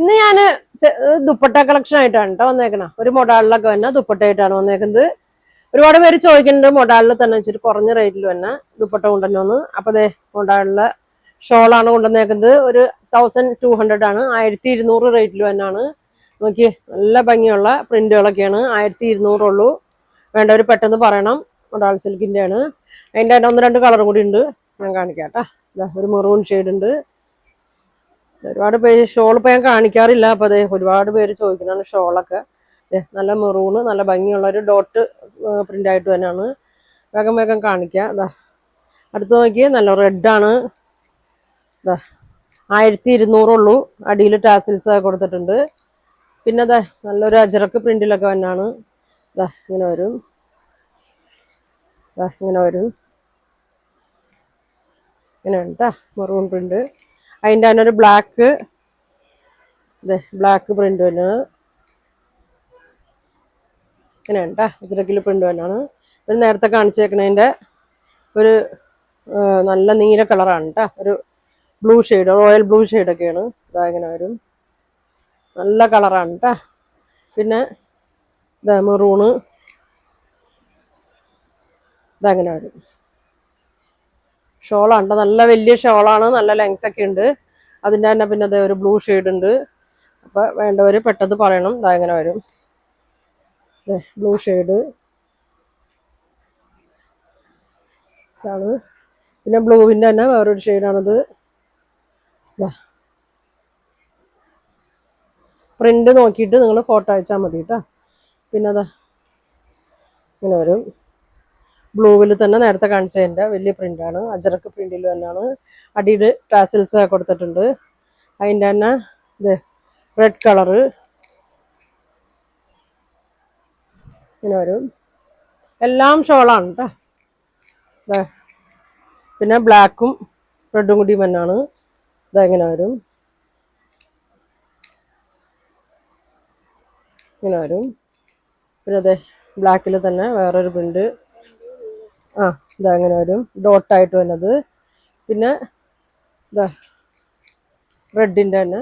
ഇന്ന് ഞാൻ ദുപ്പട്ട കളക്ഷൻ ആയിട്ടാണ് കേട്ടോ വന്നേക്കണം. ഒരു മൊഡാളിലൊക്കെ തന്നെ ദുപ്പട്ടയായിട്ടാണ് വന്നേക്കുന്നത്. ഒരുപാട് പേര് ചോദിക്കുന്നുണ്ട് മൊഡാളിൽ തന്നെ വെച്ചിട്ട് കുറഞ്ഞ റേറ്റിൽ തന്നെ ദുപ്പട്ട കൊണ്ടുവന്നു. അപ്പൊ അതെ മൊഡാളിലെ ഷോളാണ് കൊണ്ടുവന്നേക്കുന്നത്. ഒരു 1200 ആണ്, 1200 റേറ്റിൽ തന്നെയാണ്. നോക്കി നല്ല ഭംഗിയുള്ള പ്രിന്റുകളൊക്കെയാണ്. 1200 ഉള്ളൂ. വേണ്ടവർ പെട്ടെന്ന് പറയണം. മൊഡാൾ സിൽക്കിന്റെ ആണ്. അതിൻ്റെ തന്നെ 1-2 കളറും കൂടി ഉണ്ട്, ഞാൻ കാണിക്കാം കേട്ടോ. ഒരു മെറൂൺ ഷെയ്ഡ് ഉണ്ട്. ഒരുപാട് പേര് ഷോൾ ഇപ്പൊ ഞാൻ കാണിക്കാറില്ല. അപ്പൊ അതെ ഒരുപാട് പേര് ചോദിക്കുന്നതാണ് ഷോളൊക്കെ. നല്ല മെറൂണ്, നല്ല ഭംഗിയുള്ള ഒരു ഡോട്ട് പ്രിന്റ് ആയിട്ട് തന്നെയാണ്. വേഗം വേഗം കാണിക്കാം. ഇതാ അടുത്ത് നോക്കിയേ, നല്ല റെഡാണ്. ഇതാ 1200 ഉള്ളൂ. അടിയിൽ ടാസിൽസ് കൊടുത്തിട്ടുണ്ട്. പിന്നെ അതെ നല്ലൊരു അജറക്ക് പ്രിന്റിലൊക്കെ തന്നെയാണ്. ഇതാ ഇങ്ങനെ വരും, ഇങ്ങനെ വരും, ഇങ്ങനെ ഉണ്ട് മെറൂൺ പ്രിന്റ്. അതിൻ്റെ തന്നെ ഒരു ബ്ലാക്ക്, ബ്ലാക്ക് പ്രിന്റ് തന്നെ ഇങ്ങനെ ഉണ്ട്. അജറക്കിൽ പ്രിന്റ് തന്നെയാണ്. ഒരു നേരത്തെ കാണിച്ചേക്കണതിൻ്റെ ഒരു നല്ല നീല കളറാണ് കേട്ടോ. ഒരു ബ്ലൂ ഷെയ്ഡ്, റോയൽ ബ്ലൂ ഷെയ്ഡൊക്കെയാണ്. ഇതാ ഇങ്ങനെ വരും, നല്ല കളറാണ് കേട്ടോ. പിന്നെ ഇതാ മെറൂണ്, ഇതങ്ങനെ വരും. ഷോളാണ്, നല്ല വലിയ ഷോളാണ്, നല്ല ലെങ്ത് ഒക്കെ ഉണ്ട്. അതിൻ്റെ തന്നെ പിന്നെ അതേ ഒരു ബ്ലൂ ഷെയ്ഡ് ഉണ്ട്. അപ്പം വേണ്ടവർ പെട്ടെന്ന് പറയണം. ഇതാ ഇങ്ങനെ വരും, ബ്ലൂ ഷെയ്ഡ് ആണ്. പിന്നെ ബ്ലൂവിൻ്റെ തന്നെ വേറൊരു ഷെയ്ഡാണിത്. പ്രിന്റ് നോക്കിയിട്ട് നിങ്ങൾ ഫോട്ടോ അയച്ചാൽ മതി കേട്ടോ. പിന്നെ അതാ ഇങ്ങനെ വരും. ബ്ലൂവിൽ തന്നെ നേരത്തെ കാണിച്ചതിൻ്റെ വലിയ പ്രിന്റാണ്, അജറക്ക് പ്രിന്റിൽ തന്നെയാണ്. അടിയിൽ ടാസിൽസ് കൊടുത്തിട്ടുണ്ട്. അതിൻ്റെ തന്നെ ഇത് റെഡ് കളറ് ഇങ്ങനെ വരും. എല്ലാം ഷോളാണ് കേട്ടോ. പിന്നെ ബ്ലാക്കും റെഡും കൂടി തന്നെയാണ്. ഇതെങ്ങനെ വരും, ഇങ്ങനെ വരും. പിന്നെ അതെ ബ്ലാക്കിൽ തന്നെ വേറൊരു പ്രിന്റ്. ഇതങ്ങനെ വരും, ഡോട്ടായിട്ട് വന്നത്. പിന്നെ ഇതാ റെഡിൻ്റെ തന്നെ.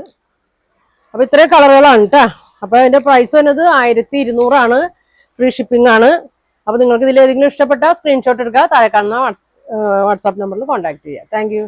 അപ്പോൾ ഇത്രയും കളറുകളാണ് കേട്ടോ. അപ്പോൾ അതിൻ്റെ പ്രൈസ് വന്നത് 1200 ആണ്. ഫ്രീ ഷിപ്പിംഗ് ആണ്. അപ്പോൾ നിങ്ങൾക്ക് ഇതിൽ ഏതെങ്കിലും ഇഷ്ടപ്പെട്ട സ്ക്രീൻഷോട്ട് എടുക്കുക, താഴെ കാണുന്ന വാട്സാപ്പ് നമ്പറിൽ കോൺടാക്ട് ചെയ്യുക. താങ്ക്